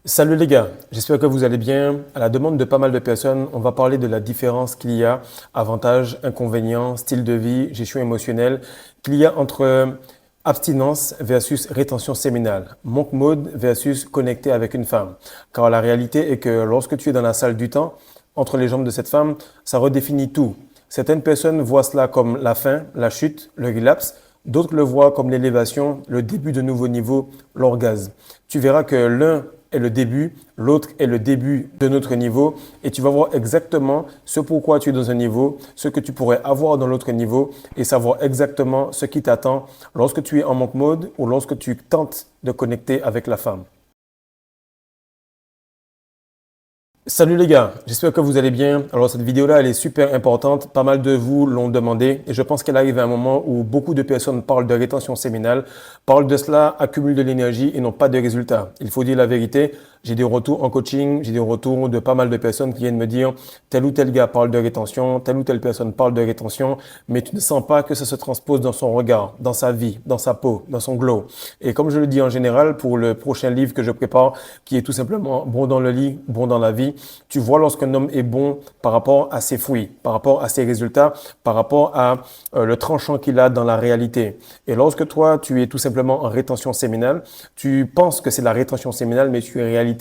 Salut les gars, j'espère que vous allez bien. À la demande de pas mal de personnes, on va parler de la différence qu'il y a, avantages, inconvénients, style de vie, gestion émotionnelle, qu'il y a entre abstinence versus rétention séminale, monk mode versus connecter avec une femme. Car la réalité est que lorsque tu es dans la salle du temps, entre les jambes de cette femme, ça redéfinit tout. Certaines personnes voient cela comme la fin, la chute, le relapse. D'autres le voient comme l'élévation, le début de nouveaux niveaux, l'orgasme. Tu verras que l'un est le début, l'autre est le début de notre niveau et tu vas voir exactement ce pourquoi tu es dans un niveau, ce que tu pourrais avoir dans l'autre niveau et savoir exactement ce qui t'attend lorsque tu es en monk mode ou lorsque tu tentes de connecter avec la femme. Salut les gars, j'espère que vous allez bien. Alors cette vidéo-là, elle est super importante. Pas mal de vous l'ont demandé et je pense qu'elle arrive à un moment où beaucoup de personnes parlent de rétention séminale, parlent de cela, accumulent de l'énergie et n'ont pas de résultats. Il faut dire la vérité. J'ai des retours en coaching, j'ai des retours de pas mal de personnes qui viennent me dire tel ou tel gars parle de rétention, telle ou telle personne parle de rétention, mais tu ne sens pas que ça se transpose dans son regard, dans sa vie, dans sa peau, dans son glow. Et comme je le dis en général pour le prochain livre que je prépare, qui est tout simplement bon dans le lit, bon dans la vie, tu vois lorsqu'un homme est bon par rapport à ses fruits, par rapport à ses résultats, par rapport à le tranchant qu'il a dans la réalité. Et lorsque toi, tu es tout simplement en rétention séminale, tu penses que c'est la rétention séminale, mais tu es en réalité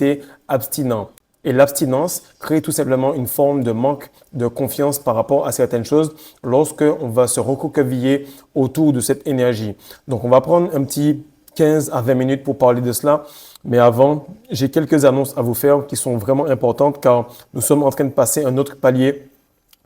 abstinent. Et l'abstinence crée tout simplement une forme de manque de confiance par rapport à certaines choses lorsque on va se recroqueviller autour de cette énergie. Donc, on va prendre un petit 15 à 20 minutes pour parler de cela. Mais avant, j'ai quelques annonces à vous faire qui sont vraiment importantes car nous sommes en train de passer un autre palier.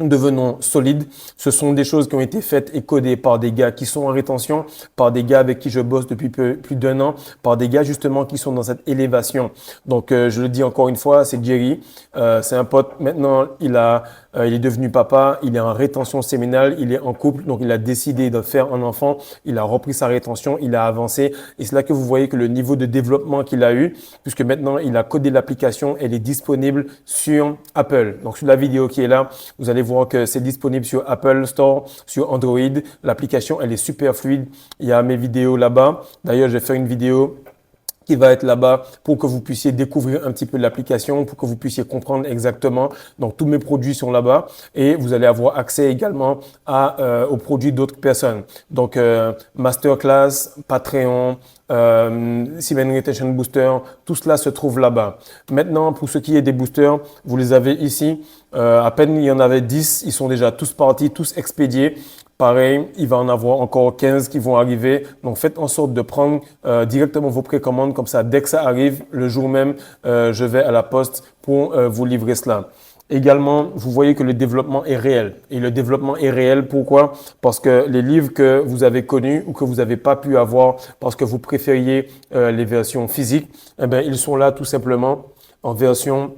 Nous devenons solides. Ce sont des choses qui ont été faites et codées par des gars qui sont en rétention, par des gars avec qui je bosse depuis plus d'un an, par des gars justement qui sont dans cette élévation. Donc, je le dis encore une fois, c'est Jerry. C'est un pote. Maintenant, il est devenu papa. Il est en rétention séminale. Il est en couple. Donc, il a décidé de faire un enfant. Il a repris sa rétention. Il a avancé. Et c'est là que vous voyez que le niveau de développement qu'il a eu, puisque maintenant, il a codé l'application. Elle est disponible sur Apple. Donc, sur la vidéo qui est là, vous allez voir que c'est disponible sur Apple Store, sur Android. L'application, elle est super fluide. Il y a mes vidéos là-bas. D'ailleurs, je vais faire une vidéo qui va être là-bas pour que vous puissiez découvrir un petit peu l'application, pour que vous puissiez comprendre exactement. Donc, tous mes produits sont là-bas et vous allez avoir accès également aux produits d'autres personnes. Donc, Masterclass, Patreon, Semen Retention Booster, tout cela se trouve là-bas. Maintenant, pour ce qui est des boosters, vous les avez ici. À peine il y en avait 10, ils sont déjà tous partis, tous expédiés. Pareil, il va en avoir encore 15 qui vont arriver. Donc, faites en sorte de prendre directement vos précommandes. Comme ça, dès que ça arrive, le jour même, je vais à la poste pour vous livrer cela. Également, vous voyez que le développement est réel. Et le développement est réel, pourquoi? Parce que les livres que vous avez connus ou que vous n'avez pas pu avoir parce que vous préfériez les versions physiques, eh bien, ils sont là tout simplement en version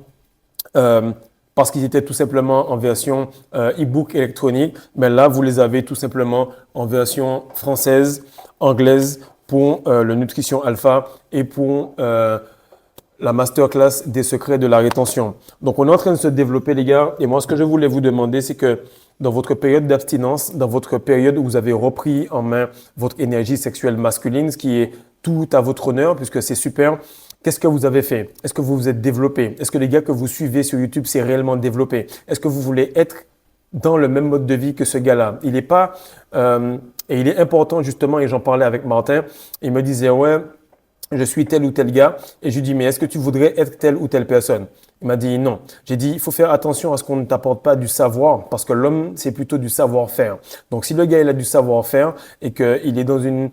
parce qu'ils étaient tout simplement en version e-book électronique. Mais là, vous les avez tout simplement en version française, anglaise pour le Nutrition Alpha et pour la masterclass des secrets de la rétention. Donc, on est en train de se développer, les gars. Et moi, ce que je voulais vous demander, c'est que dans votre période d'abstinence, dans votre période où vous avez repris en main votre énergie sexuelle masculine, ce qui est tout à votre honneur, puisque c'est super. Qu'est-ce que vous avez fait? Est-ce que vous vous êtes développé? Est-ce que les gars que vous suivez sur YouTube s'est réellement développé? Est-ce que vous voulez être dans le même mode de vie que ce gars-là? Il n'est pas… et il est important justement, et j'en parlais avec Martin, il me disait, ouais, je suis tel ou tel gars. Et je lui dis, mais est-ce que tu voudrais être telle ou telle personne? Il m'a dit non. J'ai dit, il faut faire attention à ce qu'on ne t'apporte pas du savoir, parce que l'homme, c'est plutôt du savoir-faire. Donc, si le gars, il a du savoir-faire et qu'il est dans une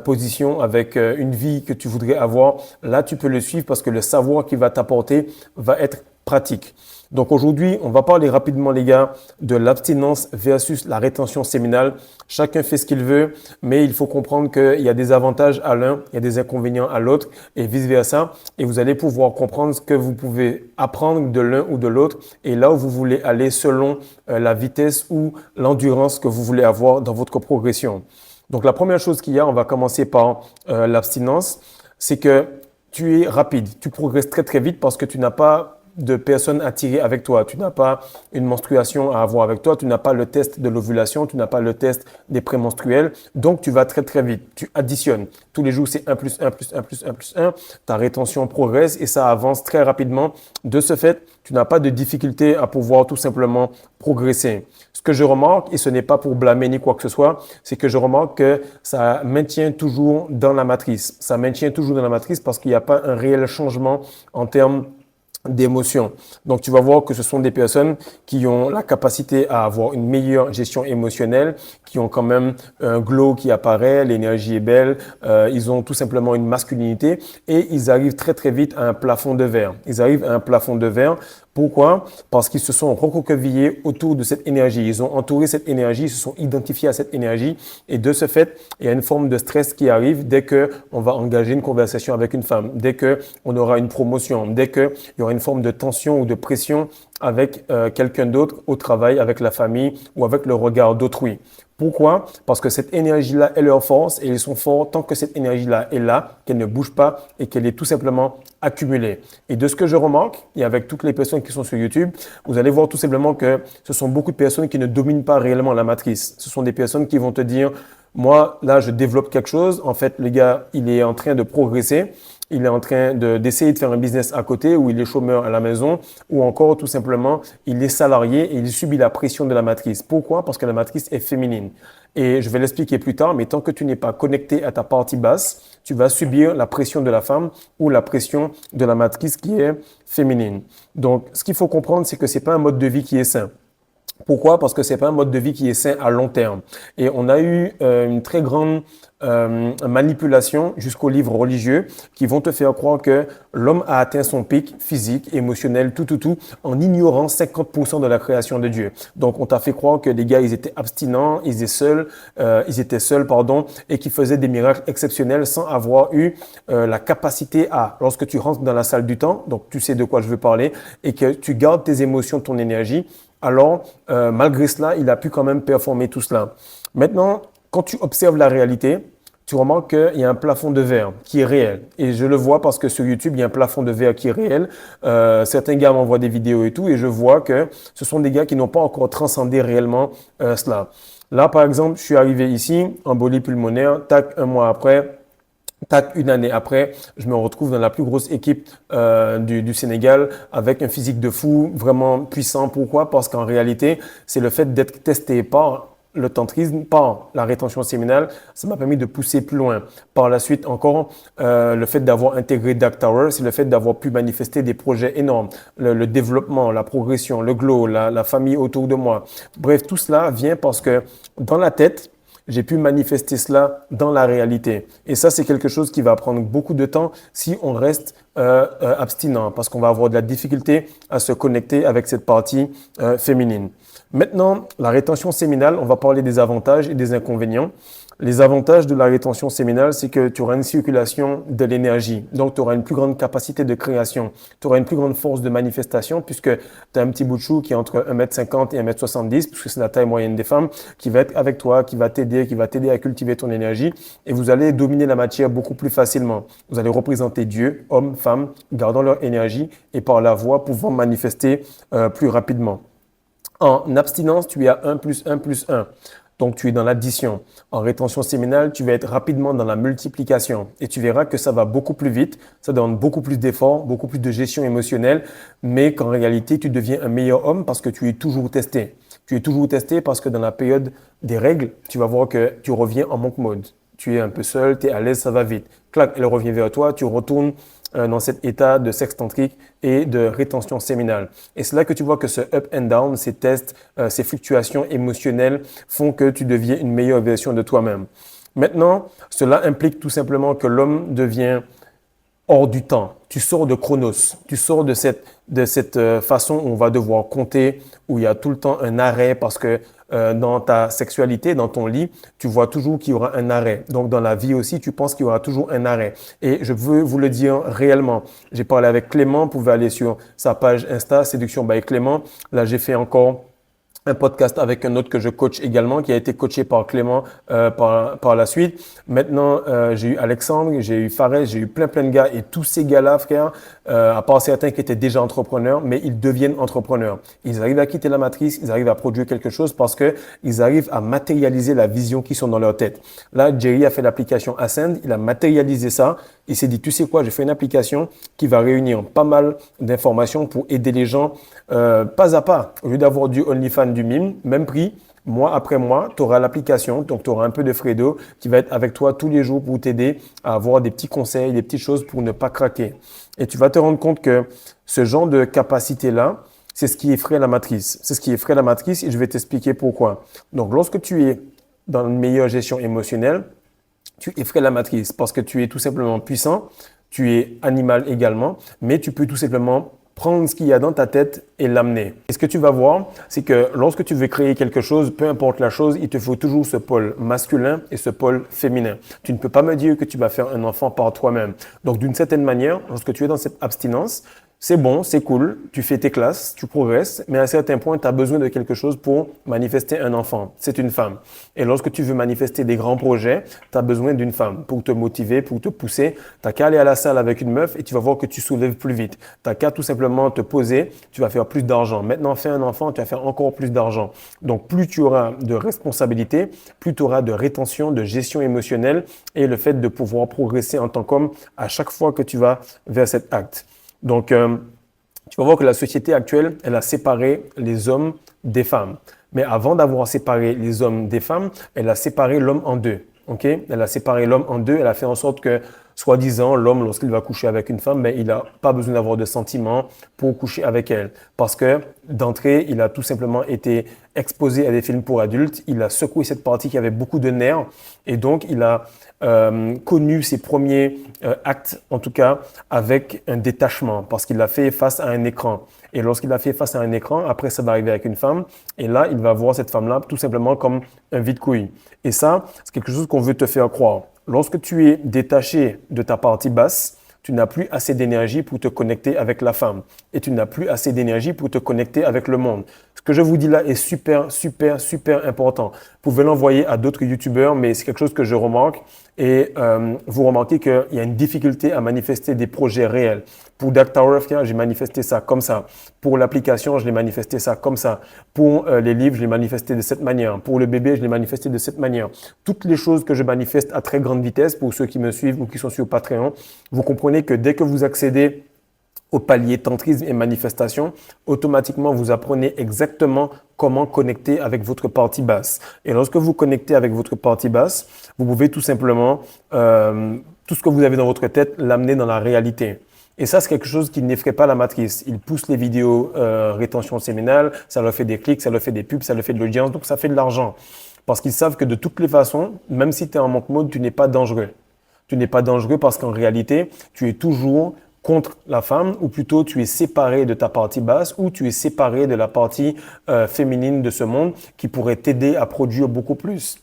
position avec une vie que tu voudrais avoir, là, tu peux le suivre parce que le savoir qu'il va t'apporter va être pratique. Donc aujourd'hui, on va parler rapidement, les gars, de l'abstinence versus la rétention séminale. Chacun fait ce qu'il veut, mais il faut comprendre qu'il y a des avantages à l'un, il y a des inconvénients à l'autre et vice-versa. Et vous allez pouvoir comprendre ce que vous pouvez apprendre de l'un ou de l'autre et là où vous voulez aller selon la vitesse ou l'endurance que vous voulez avoir dans votre progression. Donc la première chose qu'il y a, on va commencer par l'abstinence, c'est que tu es rapide, tu progresses très très vite parce que tu n'as pas de personnes attirées avec toi, tu n'as pas une menstruation à avoir avec toi, tu n'as pas le test de l'ovulation, tu n'as pas le test des prémenstruels, donc tu vas très très vite. Tu additionnes. Tous les jours, c'est 1 plus 1 plus 1 plus 1 plus 1. Ta rétention progresse et ça avance très rapidement. De ce fait, tu n'as pas de difficulté à pouvoir tout simplement progresser. Ce que je remarque, et ce n'est pas pour blâmer ni quoi que ce soit, c'est que je remarque que ça maintient toujours dans la matrice. Ça maintient toujours dans la matrice parce qu'il n'y a pas un réel changement en termes d'émotions. Donc, tu vas voir que ce sont des personnes qui ont la capacité à avoir une meilleure gestion émotionnelle, qui ont quand même un glow qui apparaît, l'énergie est belle, ils ont tout simplement une masculinité et ils arrivent très très vite à un plafond de verre. Ils arrivent à un plafond de verre. Pourquoi? Parce qu'ils se sont recroquevillés autour de cette énergie. Ils ont entouré cette énergie, ils se sont identifiés à cette énergie et de ce fait, il y a une forme de stress qui arrive dès que on va engager une conversation avec une femme, dès que on aura une promotion, dès que il y aura une forme de tension ou de pression avec quelqu'un d'autre au travail, avec la famille ou avec le regard d'autrui. Pourquoi? Parce que cette énergie-là est leur force et ils sont forts tant que cette énergie-là est là, qu'elle ne bouge pas et qu'elle est tout simplement accumulée. Et de ce que je remarque, et avec toutes les personnes qui sont sur YouTube, vous allez voir tout simplement que ce sont beaucoup de personnes qui ne dominent pas réellement la matrice. Ce sont des personnes qui vont te dire, moi, là, je développe quelque chose. En fait, le gars, il est en train de progresser. Il est en train d'essayer de faire un business à côté ou il est chômeur à la maison ou encore tout simplement il est salarié et il subit la pression de la matrice. Pourquoi? Parce que la matrice est féminine. Et je vais l'expliquer plus tard, mais tant que tu n'es pas connecté à ta partie basse, tu vas subir la pression de la femme ou la pression de la matrice qui est féminine. Donc, ce qu'il faut comprendre, c'est que c'est pas un mode de vie qui est sain. Pourquoi? Parce que c'est pas un mode de vie qui est sain à long terme. Et on a eu une très grande manipulation jusqu'aux livres religieux qui vont te faire croire que l'homme a atteint son pic physique, émotionnel, tout, en ignorant 50% de la création de Dieu. Donc, on t'a fait croire que les gars, ils étaient abstinents, ils étaient seuls, pardon, et qu'ils faisaient des miracles exceptionnels sans avoir eu la capacité à, lorsque tu rentres dans la salle du temps, donc tu sais de quoi je veux parler, et que tu gardes tes émotions, ton énergie, alors, malgré cela, il a pu quand même performer tout cela. Maintenant, quand tu observes la réalité, tu remarques qu'il y a un plafond de verre qui est réel. Et je le vois parce que sur YouTube, il y a un plafond de verre qui est réel. Certains gars m'envoient des vidéos et tout, et je vois que ce sont des gars qui n'ont pas encore transcendé réellement cela. Là, par exemple, je suis arrivé ici, embolie pulmonaire, tac, un mois après, tac, une année après, je me retrouve dans la plus grosse équipe du Sénégal avec un physique de fou, vraiment puissant. Pourquoi? Parce qu'en réalité, c'est le fait d'être testé par le tantrisme, par la rétention séminale, ça m'a permis de pousser plus loin. Par la suite encore, le fait d'avoir intégré Dark Tower, c'est le fait d'avoir pu manifester des projets énormes. Le développement, la progression, le glow, la famille autour de moi. Bref, tout cela vient parce que dans la tête, j'ai pu manifester cela dans la réalité. Et ça, c'est quelque chose qui va prendre beaucoup de temps si on reste abstinent, parce qu'on va avoir de la difficulté à se connecter avec cette partie féminine. Maintenant, la rétention séminale, on va parler des avantages et des inconvénients. Les avantages de la rétention séminale, c'est que tu auras une circulation de l'énergie. Donc, tu auras une plus grande capacité de création. Tu auras une plus grande force de manifestation puisque tu as un petit bout de chou qui est entre 1,50 m et 1,70 m, puisque c'est la taille moyenne des femmes, qui va être avec toi, qui va t'aider à cultiver ton énergie et vous allez dominer la matière beaucoup plus facilement. Vous allez représenter Dieu, hommes, femmes, gardant leur énergie et par la voix pouvant manifester plus rapidement. En abstinence, tu es à 1 plus 1 plus 1. Donc, tu es dans l'addition. En rétention séminale, tu vas être rapidement dans la multiplication. Et tu verras que ça va beaucoup plus vite. Ça demande beaucoup plus d'efforts, beaucoup plus de gestion émotionnelle. Mais qu'en réalité, tu deviens un meilleur homme parce que tu es toujours testé. Tu es toujours testé parce que dans la période des règles, tu vas voir que tu reviens en monk mode. Tu es un peu seul, tu es à l'aise, ça va vite. Clac, elle revient vers toi, tu retournes dans cet état de sexe tantrique et de rétention séminale. Et c'est là que tu vois que ce up and down, ces tests, ces fluctuations émotionnelles font que tu deviens une meilleure version de toi-même. Maintenant, cela implique tout simplement que l'homme devient hors du temps. Tu sors de Chronos. Tu sors de cette façon où on va devoir compter, où il y a tout le temps un arrêt parce que dans ta sexualité, dans ton lit, tu vois toujours qu'il y aura un arrêt. Donc, dans la vie aussi, tu penses qu'il y aura toujours un arrêt. Et je veux vous le dire réellement. J'ai parlé avec Clément. Vous pouvez aller sur sa page Insta, Séduction by Clément. Là, j'ai fait encore un podcast avec un autre que je coach également, qui a été coaché par Clément par la suite. Maintenant, j'ai eu Alexandre, j'ai eu Fares, j'ai eu plein de gars et tous ces gars-là, frère, à part certains qui étaient déjà entrepreneurs, mais ils deviennent entrepreneurs. Ils arrivent à quitter la matrice, ils arrivent à produire quelque chose parce que ils arrivent à matérialiser la vision qui sont dans leur tête. Là, Jerry a fait l'application Ascend, il a matérialisé ça. Il s'est dit, tu sais quoi, j'ai fait une application qui va réunir pas mal d'informations pour aider les gens pas à pas. Au lieu d'avoir du OnlyFans, du mime, même prix, mois après mois, tu auras l'application, donc tu auras un peu de Fredo qui va être avec toi tous les jours pour t'aider à avoir des petits conseils, des petites choses pour ne pas craquer. Et tu vas te rendre compte que ce genre de capacité-là, c'est ce qui effraie la matrice. C'est ce qui effraie la matrice et je vais t'expliquer pourquoi. Donc, lorsque tu es dans une meilleure gestion émotionnelle, tu effraies la matrice parce que tu es tout simplement puissant, tu es animal également, mais tu peux tout simplement prendre ce qu'il y a dans ta tête et l'amener. Et ce que tu vas voir, c'est que lorsque tu veux créer quelque chose, peu importe la chose, il te faut toujours ce pôle masculin et ce pôle féminin. Tu ne peux pas me dire que tu vas faire un enfant par toi-même. Donc, d'une certaine manière, lorsque tu es dans cette abstinence, c'est bon, c'est cool, tu fais tes classes, tu progresses, mais à un certain point, tu as besoin de quelque chose pour manifester un enfant. C'est une femme. Et lorsque tu veux manifester des grands projets, tu as besoin d'une femme pour te motiver, pour te pousser. Tu n'as qu'à aller à la salle avec une meuf et tu vas voir que tu soulèves plus vite. Tu n'as qu'à tout simplement te poser, tu vas faire plus d'argent. Maintenant, fais un enfant, tu vas faire encore plus d'argent. Donc, plus tu auras de responsabilités, plus tu auras de rétention, de gestion émotionnelle et le fait de pouvoir progresser en tant qu'homme à chaque fois que tu vas vers cet acte. Donc, tu vas voir que la société actuelle, elle a séparé les hommes des femmes. Mais avant d'avoir séparé les hommes des femmes, elle a séparé l'homme en deux. Okay? Elle a séparé l'homme en deux. Elle a fait en sorte que, soi-disant, l'homme, lorsqu'il va coucher avec une femme, ben, il n'a pas besoin d'avoir de sentiments pour coucher avec elle. Parce que, d'entrée, il a tout simplement été exposé à des films pour adultes. Il a secoué cette partie qui avait beaucoup de nerfs. Et donc, il a connu ses premiers actes, en tout cas, avec un détachement, parce qu'il l'a fait face à un écran. Et lorsqu'il l'a fait face à un écran, après, ça va arriver avec une femme. Et là, il va voir cette femme-là tout simplement comme un vide-couille. Et ça, c'est quelque chose qu'on veut te faire croire. Lorsque tu es détaché de ta partie basse, tu n'as plus assez d'énergie pour te connecter avec la femme. Et tu n'as plus assez d'énergie pour te connecter avec le monde. Ce que je vous dis là est super important. Vous pouvez l'envoyer à d'autres youtubeurs, mais c'est quelque chose que je remarque. Et vous remarquez qu'il y a une difficulté à manifester des projets réels. Pour Dark Tower of Care, j'ai manifesté ça comme ça. Pour l'application, je l'ai manifesté ça comme ça. Pour les livres, je l'ai manifesté de cette manière. Pour le bébé, je l'ai manifesté de cette manière. Toutes les choses que je manifeste à très grande vitesse, pour ceux qui me suivent ou qui sont sur Patreon, vous comprenez que dès que vous accédez au palier tantrisme et manifestation, automatiquement, vous apprenez exactement comment connecter avec votre partie basse. Et lorsque vous connectez avec votre partie basse, vous pouvez tout simplement, tout ce que vous avez dans votre tête, l'amener dans la réalité. Et ça, c'est quelque chose qui n'effraie pas la matrice. Il pousse les vidéos rétention séminale, ça leur fait des clics, ça leur fait des pubs, ça leur fait de l'audience, donc ça fait de l'argent. Parce qu'ils savent que de toutes les façons, même si tu es en monk mode, tu n'es pas dangereux. Tu n'es pas dangereux parce qu'en réalité, tu es toujours contre la femme, ou plutôt tu es séparé de ta partie basse, ou tu es séparé de la partie féminine de ce monde qui pourrait t'aider à produire beaucoup plus.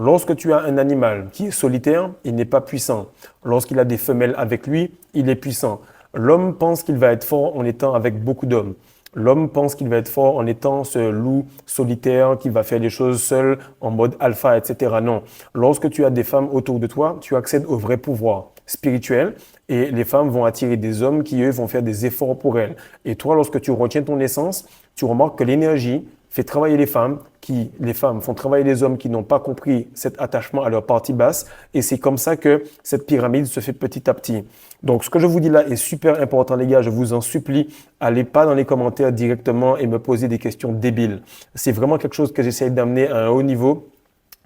Lorsque tu as un animal qui est solitaire, il n'est pas puissant. Lorsqu'il a des femelles avec lui, il est puissant. L'homme pense qu'il va être fort en étant avec beaucoup d'hommes. L'homme pense qu'il va être fort en étant ce loup solitaire qui va faire les choses seul, en mode alpha, etc. Non. Lorsque tu as des femmes autour de toi, tu accèdes au vrai pouvoir spirituel et les femmes vont attirer des hommes qui, eux, vont faire des efforts pour elles. Et toi, lorsque tu retiens ton essence, tu remarques que l'énergie fait travailler les femmes font travailler les hommes qui n'ont pas compris cet attachement à leur partie basse. Et c'est comme ça que cette pyramide se fait petit à petit. Donc, ce que je vous dis là est super important, les gars. Je vous en supplie, allez pas dans les commentaires directement et me poser des questions débiles. C'est vraiment quelque chose que j'essaie d'amener à un haut niveau.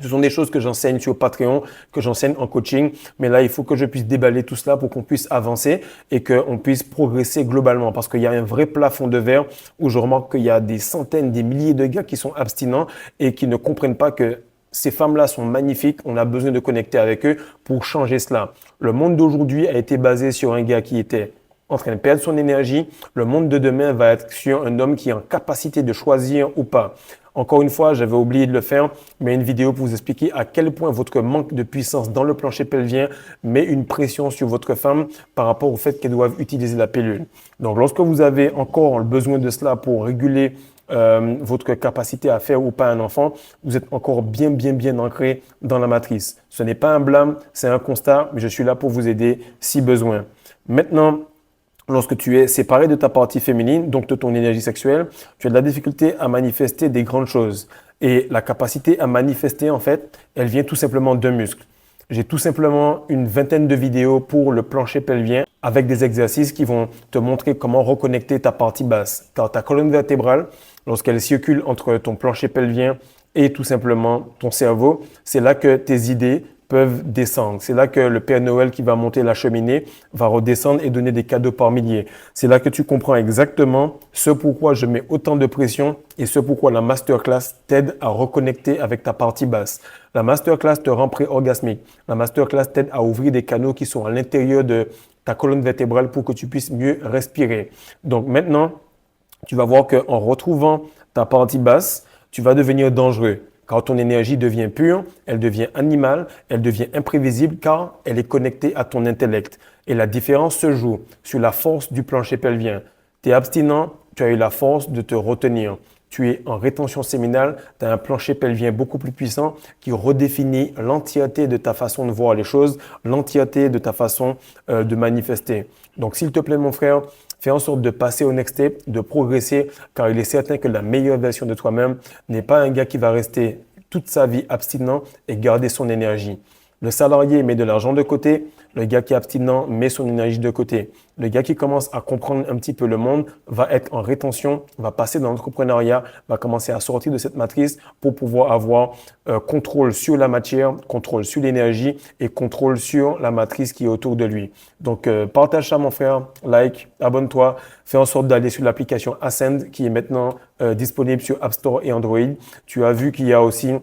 Ce sont des choses que j'enseigne sur Patreon, que j'enseigne en coaching. Mais là, il faut que je puisse déballer tout cela pour qu'on puisse avancer et qu'on puisse progresser globalement. Parce qu'il y a un vrai plafond de verre où je remarque qu'il y a des centaines, des milliers de gars qui sont abstinents et qui ne comprennent pas que ces femmes-là sont magnifiques. On a besoin de connecter avec eux pour changer cela. Le monde d'aujourd'hui a été basé sur un gars qui était en train de perdre son énergie. Le monde de demain va être sur un homme qui est en capacité de choisir ou pas. Encore une fois, j'avais oublié de le faire, mais une vidéo pour vous expliquer à quel point votre manque de puissance dans le plancher pelvien met une pression sur votre femme par rapport au fait qu'elle doive utiliser la pilule. Donc, lorsque vous avez encore le besoin de cela pour réguler votre capacité à faire ou pas un enfant, vous êtes encore bien, bien, bien ancré dans la matrice. Ce n'est pas un blâme, c'est un constat, mais je suis là pour vous aider si besoin. Maintenant, lorsque tu es séparé de ta partie féminine, donc de ton énergie sexuelle, tu as de la difficulté à manifester des grandes choses. Et la capacité à manifester, en fait, elle vient tout simplement d'un muscle. J'ai tout simplement une vingtaine de vidéos pour le plancher pelvien avec des exercices qui vont te montrer comment reconnecter ta partie basse. Car ta colonne vertébrale, lorsqu'elle circule entre ton plancher pelvien et tout simplement ton cerveau, c'est là que tes idées peuvent descendre. C'est là que le Père Noël qui va monter la cheminée va redescendre et donner des cadeaux par milliers. C'est là que tu comprends exactement ce pourquoi je mets autant de pression et ce pourquoi la masterclass t'aide à reconnecter avec ta partie basse. La masterclass te rend pré-orgasmique. La masterclass t'aide à ouvrir des canaux qui sont à l'intérieur de ta colonne vertébrale pour que tu puisses mieux respirer. Donc maintenant, tu vas voir qu'en retrouvant ta partie basse, tu vas devenir dangereux. Quand ton énergie devient pure, elle devient animale, elle devient imprévisible car elle est connectée à ton intellect. Et la différence se joue sur la force du plancher pelvien. Tu es abstinent, tu as eu la force de te retenir. Tu es en rétention séminale, tu as un plancher pelvien beaucoup plus puissant qui redéfinit l'entièreté de ta façon de voir les choses, l'entièreté de ta façon de manifester. Donc s'il te plaît mon frère, fais en sorte de passer au next step, de progresser, car il est certain que la meilleure version de toi-même n'est pas un gars qui va rester toute sa vie abstinent et garder son énergie. Le salarié met de l'argent de côté, le gars qui est abstinent met son énergie de côté. Le gars qui commence à comprendre un petit peu le monde va être en rétention, va passer dans l'entrepreneuriat, va commencer à sortir de cette matrice pour pouvoir avoir contrôle sur la matière, contrôle sur l'énergie et contrôle sur la matrice qui est autour de lui. Donc, partage ça mon frère, like, abonne-toi, fais en sorte d'aller sur l'application Ascend qui est maintenant disponible sur App Store et Android. Tu as vu qu'il y a aussi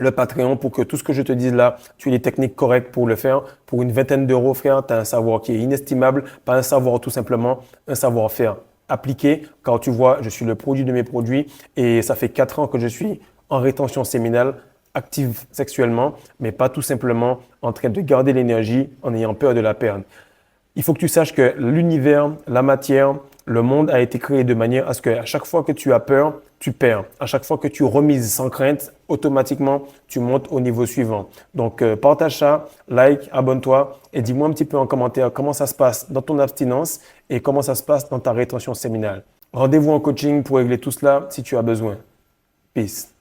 le Patreon pour que tout ce que je te dise là, tu aies les techniques correctes pour le faire. Pour une vingtaine d'euros, frère, tu as un savoir qui est inestimable, pas un savoir tout simplement, un savoir-faire appliqué. Quand tu vois, je suis le produit de mes produits et ça fait 4 ans que je suis en rétention séminale, active sexuellement, mais pas tout simplement en train de garder l'énergie en ayant peur de la perdre. Il faut que tu saches que l'univers, la matière, le monde a été créé de manière à ce qu'à chaque fois que tu as peur, tu perds. À chaque fois que tu remises sans crainte, automatiquement, tu montes au niveau suivant. Donc, partage ça, like, abonne-toi et dis-moi un petit peu en commentaire comment ça se passe dans ton abstinence et comment ça se passe dans ta rétention séminale. Rendez-vous en coaching pour régler tout cela si tu as besoin. Peace.